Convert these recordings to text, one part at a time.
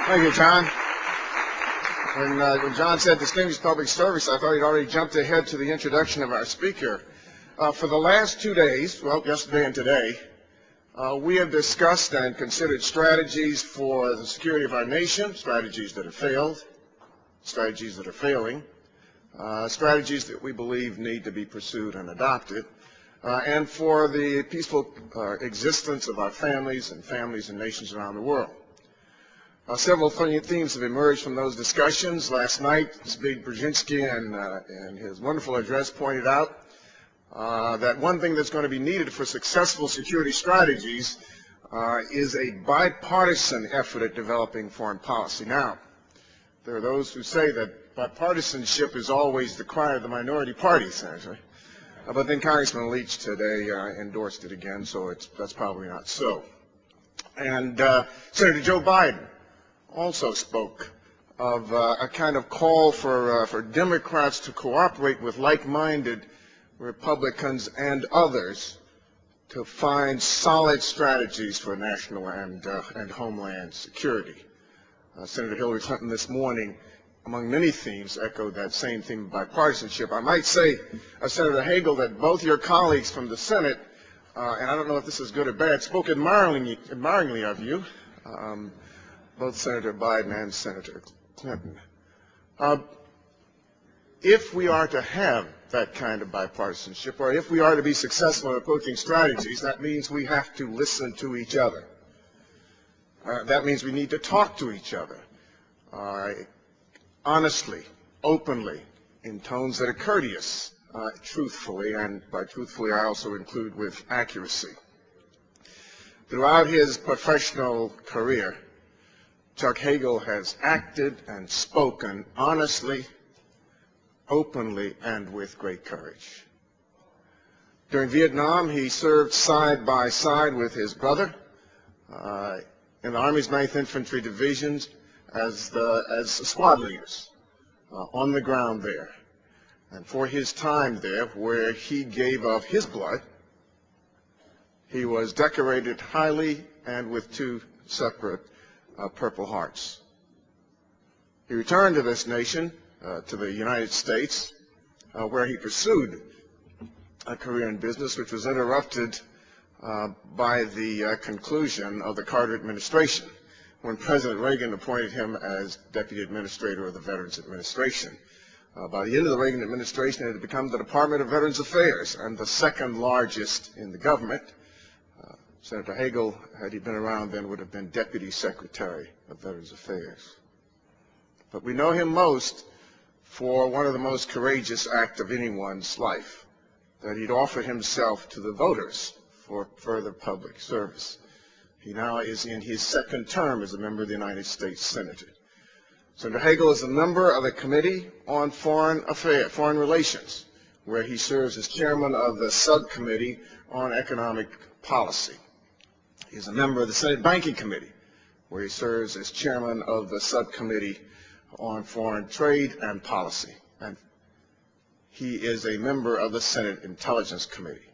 Thank you, John. When John said distinguished public service, I thought he'd already jumped ahead to the introduction of our speaker. For the last 2 days, well, yesterday and today, we have discussed and considered strategies for the security of our nation, strategies that have failed, strategies that are failing, strategies that we believe need to be pursued and adopted, and for the peaceful existence of our families and nations around the world. Several themes have emerged from those discussions. Last night, Zbigniew Brzezinski in his wonderful address pointed out that one thing that's going to be needed for successful security strategies is a bipartisan effort at developing foreign policy. Now, there are those who say that bipartisanship is always the cry of the minority party, Senator. But then Congressman Leach today endorsed it again, so that's probably not so. And Senator Joe Biden also spoke of a kind of call for Democrats to cooperate with like-minded Republicans and others to find solid strategies for national and homeland security. Senator Hillary Clinton this morning, among many themes, echoed that same theme of bipartisanship. I might say, Senator Hagel, that both your colleagues from the Senate, and I don't know if this is good or bad, spoke admiringly of you, both Senator Biden and Senator Clinton. If we are to have that kind of bipartisanship, or if we are to be successful in approaching strategies, that means we have to listen to each other. That means we need to talk to each other honestly, openly, in tones that are courteous, truthfully, and by truthfully I also include with accuracy. Throughout his professional career, Chuck Hagel has acted and spoken honestly, openly, and with great courage. During Vietnam, he served side by side with his brother in the Army's 9th Infantry Divisions as squad leaders on the ground there. And for his time there, where he gave of his blood, he was decorated highly and with 2 separate Purple Hearts. He returned to this nation, to the United States, where he pursued a career in business which was interrupted by the conclusion of the Carter administration, when President Reagan appointed him as Deputy Administrator of the Veterans Administration. By the end of the Reagan administration, it had become the Department of Veterans Affairs, and the second largest in the government. Senator Hagel, had he been around then, would have been Deputy Secretary of Veterans Affairs. But we know him most for one of the most courageous acts of anyone's life, that he'd offer himself to the voters for further public service. He now is in his second term as a member of the United States Senate. Senator Hagel is a member of the Committee on Foreign Relations, where he serves as chairman of the Subcommittee on Economic Policy. He is a member of the Senate Banking Committee, where he serves as chairman of the Subcommittee on Foreign Trade and Policy. And he is a member of the Senate Intelligence Committee.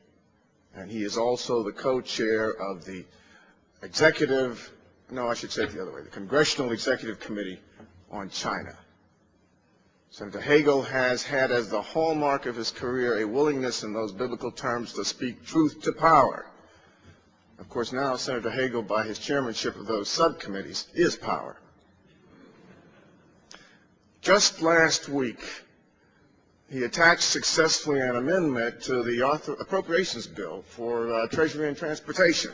And he is also the co-chair of the the Congressional Executive Committee on China. Senator Hagel has had as the hallmark of his career a willingness in those biblical terms to speak truth to power. Of course, now Senator Hagel, by his chairmanship of those subcommittees, is power. Just last week, he attached successfully an amendment to the appropriations bill for Treasury and Transportation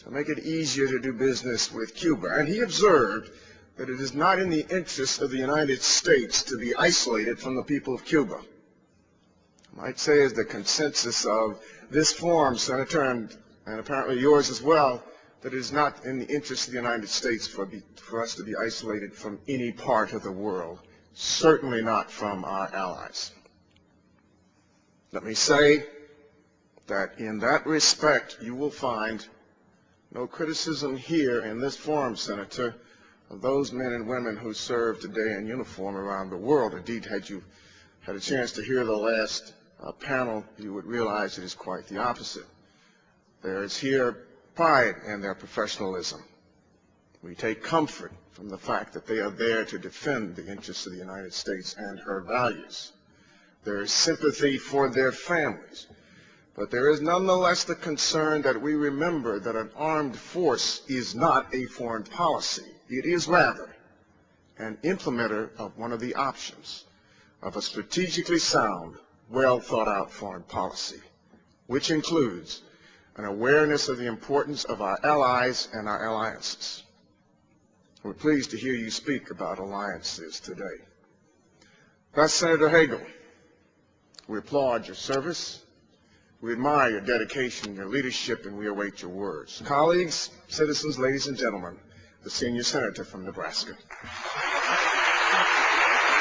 to make it easier to do business with Cuba. And he observed that it is not in the interest of the United States to be isolated from the people of Cuba. I might say, as the consensus of this forum, Senator, and apparently yours as well, that it is not in the interest of the United States for us to be isolated from any part of the world, certainly not from our allies. Let me say that in that respect, you will find no criticism here in this forum, Senator, of those men and women who serve today in uniform around the world. Indeed, had you had a chance to hear the last panel, you would realize it is quite the opposite. There is here pride in their professionalism. We take comfort from the fact that they are there to defend the interests of the United States and her values. There is sympathy for their families, but there is nonetheless the concern that we remember that an armed force is not a foreign policy. It is rather an implementer of one of the options of a strategically sound, well thought out foreign policy, which includes an awareness of the importance of our allies and our alliances. We're pleased to hear you speak about alliances today. Thus, Senator Hagel, we applaud your service, we admire your dedication, your leadership, and we await your words. Colleagues, citizens, ladies and gentlemen, the senior senator from Nebraska.